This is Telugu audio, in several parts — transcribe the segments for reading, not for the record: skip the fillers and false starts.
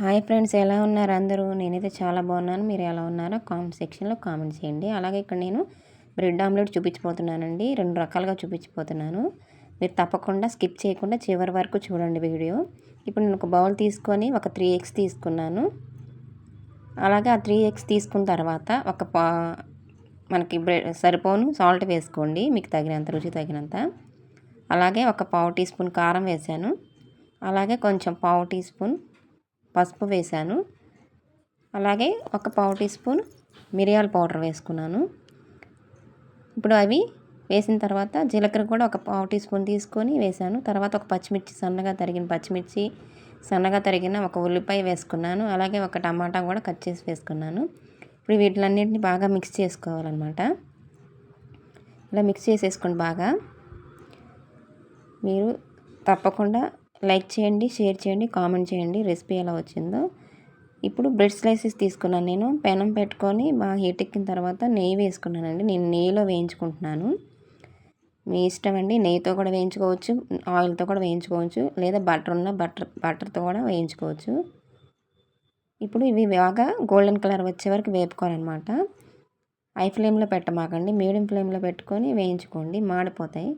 హాయ్ ఫ్రెండ్స్, ఎలా ఉన్నారు అందరూ? నేనైతే చాలా బాగున్నాను. మీరు ఎలా ఉన్నారో కామెంట్ సెక్షన్లో కామెంట్ చేయండి. అలాగే ఇక్కడ నేను బ్రెడ్ ఆమ్లెట్ చూపించిపోతున్నానండి. 2 రకాలుగా చూపించిపోతున్నాను. మీరు తప్పకుండా స్కిప్ చేయకుండా చివరి వరకు చూడండి వీడియో. ఇప్పుడు నేను ఒక బౌల్ తీసుకొని ఒక 3 ఎగ్స్ తీసుకున్నాను. అలాగే ఆ 3 ఎగ్స్ తీసుకున్న తర్వాత మనకి సరిపోను సాల్ట్ వేసుకోండి, మీకు తగినంత, రుచి తగినంత. అలాగే ఒక పావు టీ స్పూన్ కారం వేసాను. అలాగే కొంచెం పావు టీ స్పూన్ పసుపు వేసాను. అలాగే ఒక పావు టీ స్పూన్ మిరియాల పౌడర్ వేసుకున్నాను. ఇప్పుడు అవి వేసిన తర్వాత జీలకర్ర కూడా ఒక పావు టీ స్పూన్ తీసుకొని వేసాను. తర్వాత ఒక పచ్చిమిర్చి, సన్నగా తరిగిన పచ్చిమిర్చి, సన్నగా తరిగిన ఒక ఉల్లిపాయ వేసుకున్నాను. అలాగే ఒక టమాటా కూడా కట్ చేసి వేసుకున్నాను. ఇప్పుడు వీటిలన్నింటినీ బాగా మిక్స్ చేసుకోవాలన్నమాట. ఇలా మిక్స్ చేసేసుకోండి బాగా. మీరు తప్పకుండా లైక్ చేయండి, షేర్ చేయండి, కామెంట్ చేయండి రెసిపీ ఎలా వచ్చిందో. ఇప్పుడు బ్రెడ్ స్లైసెస్ తీసుకున్నాను. నేను పెనం పెట్టుకొని బాగా హీట్ ఎక్కిన తర్వాత నెయ్యి వేసుకున్నానండి. నేను నెయ్యిలో వేయించుకుంటున్నాను. మీ ఇష్టం అండి, నెయ్యితో కూడా వేయించుకోవచ్చు, ఆయిల్తో కూడా వేయించుకోవచ్చు, లేదా బటర్ ఉన్న బటర్తో కూడా వేయించుకోవచ్చు. ఇప్పుడు ఇవి బాగా గోల్డెన్ కలర్ వచ్చే వరకు వేపుకోవాలన్నమాట. హై ఫ్లేమ్లో పెట్టమాకండి, మీడియం ఫ్లేమ్లో పెట్టుకొని వేయించుకోండి, మాడిపోతాయి.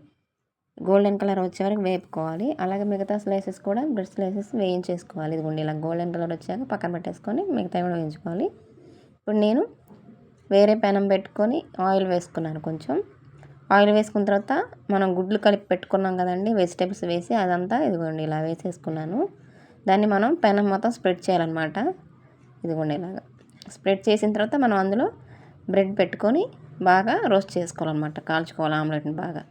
గోల్డెన్ కలర్ వచ్చే వరకు వేపుకోవాలి. అలాగే మిగతా స్లైసెస్ కూడా బ్రెడ్ స్లైసెస్ వేయించేసుకోవాలి. ఇదిగోండి ఇలా గోల్డెన్ కలర్ వచ్చాక పక్కన పెట్టేసుకొని మిగతా కూడా వేయించుకోవాలి. ఇప్పుడు నేను వేరే పెనం పెట్టుకొని ఆయిల్ వేసుకున్నాను. కొంచెం ఆయిల్ వేసుకున్న తర్వాత మనం గుడ్లు కలిపి పెట్టుకున్నాం కదండి, వెజిటేబుల్స్ వేసి అదంతా ఇదిగోండి ఇలా వేసేసుకున్నాను. దాన్ని మనం పెనం మొత్తం స్ప్రెడ్ చేయాలన్నమాట. ఇదిగోండి ఇలాగా స్ప్రెడ్ చేసిన తర్వాత మనం అందులో బ్రెడ్ పెట్టుకొని బాగా రోస్ట్ చేసుకోవాలన్నమాట, కాల్చుకోవాలి ఆమ్లెట్ని బాగా.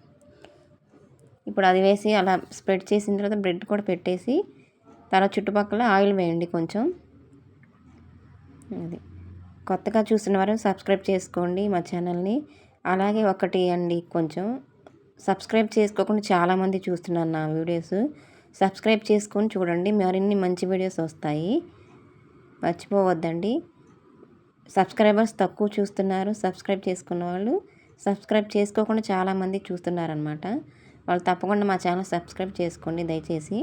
ఇప్పుడు అది వేసి అలా స్ప్రెడ్ చేసిన తర్వాత బ్రెడ్ కూడా పెట్టేసి తర్వాత చుట్టుపక్కల ఆయిల్ వేయండి కొంచెం. అది కొత్తగా చూసిన వారు సబ్స్క్రైబ్ చేసుకోండి మా ఛానల్ని. అలాగే ఒకటి అండి, కొంచెం సబ్స్క్రైబ్ చేసుకోకుండా చాలామంది చూస్తున్నారు నా వీడియోస్. సబ్స్క్రైబ్ చేసుకొని చూడండి, మరిన్ని మంచి వీడియోస్ వస్తాయి, మర్చిపోవద్దండి. సబ్స్క్రైబర్స్ తక్కువ చూస్తున్నారు. సబ్స్క్రైబ్ చేసుకున్న వాళ్ళు సబ్స్క్రైబ్ చేసుకోకుండా చాలామంది చూస్తున్నారనమాట. వాళ్ళు తప్పకుండా మా ఛానల్ సబ్స్క్రైబ్ చేసుకోండి దయచేసి.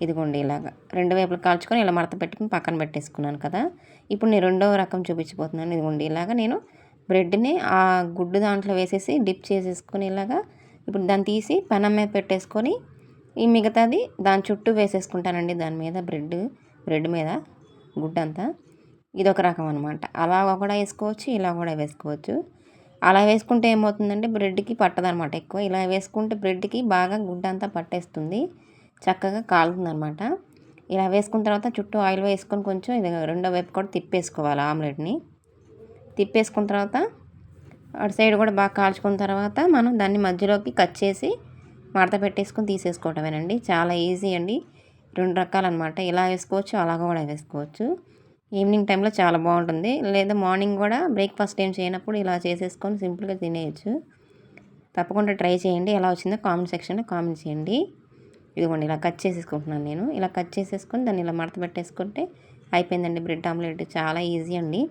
ఇదిగోండి ఇలాగా 2 వైపులు కాల్చుకొని ఇలా మడత పెట్టుకుని పక్కన పెట్టేసుకున్నాను కదా. ఇప్పుడు నేను రెండవ రకం చూపించిపోతున్నాను. ఇదిగోండి ఇలాగా నేను బ్రెడ్ని ఆ గుడ్డు దాంట్లో వేసేసి డిప్ చేసేసుకొని ఇలాగా ఇప్పుడు దాన్ని తీసి పెనం మీద పెట్టేసుకొని ఈ మిగతాది దాని చుట్టూ వేసేసుకుంటానండి. దాని మీద బ్రెడ్ మీద గుడ్డంతా. ఇదొక రకం అనమాట. అలా కూడా వేసుకోవచ్చు, ఇలా కూడా వేసుకోవచ్చు. అలా వేసుకుంటే ఏమవుతుందంటే బ్రెడ్కి పట్టదనమాట ఎక్కువ. ఇలా వేసుకుంటే బ్రెడ్కి బాగా గుడ్డంతా పట్టేస్తుంది, చక్కగా కాలుతుంది అనమాట. ఇలా వేసుకున్న తర్వాత చుట్టూ ఆయిల్ వేసుకొని కొంచెం ఇది రెండో వైపు కూడా తిప్పేసుకోవాలి. ఆమ్లెట్ని తిప్పేసుకున్న తర్వాత అటు సైడ్ కూడా బాగా కాల్చుకున్న తర్వాత మనం దాన్ని మధ్యలోకి కట్ చేసి మడత పెట్టేసుకొని తీసేసుకోవటమేనండి. చాలా ఈజీ అండి. 2 రకాలన్నమాట. ఇలా వేసుకోవచ్చు, అలా కూడా వేసుకోవచ్చు. ఈవినింగ్ టైంలో చాలా బాగుంటుంది, లేదా మార్నింగ్ కూడా బ్రేక్ఫాస్ట్ ఏం చేయనప్పుడు ఇలా చేసేసుకొని సింపుల్గా తినేయచ్చు. తప్పకుండా ట్రై చేయండి. ఎలా వచ్చిందో కామెంట్ సెక్షన్లో కామెంట్ చేయండి. ఇదిగోండి ఇలా కట్ చేసేసుకుంటున్నాను నేను. ఇలా కట్ చేసేసుకొని దాన్ని ఇలా మడత పెట్టేసుకుంటే అయిపోయిందండి బ్రెడ్ ఆమ్లెట్. చాలా ఈజీ అండి.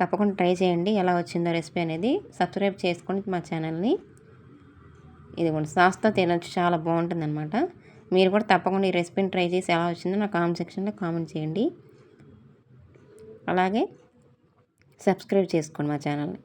తప్పకుండా ట్రై చేయండి. ఎలా వచ్చిందో రెసిపీ అనేది సబ్స్క్రైబ్ చేసుకోండి మా ఛానల్ని. ఇదిగోండి సాస్తో తినొచ్చు, చాలా బాగుంటుంది అనమాట. మీరు కూడా తప్పకుండా ఈ రెసిపీని ట్రై చేసి ఎలా వచ్చిందో నా కామెంట్ సెక్షన్లో కామెంట్ చేయండి. అలాగే సబ్స్క్రైబ్ చేసుకోండి మా ఛానల్ని.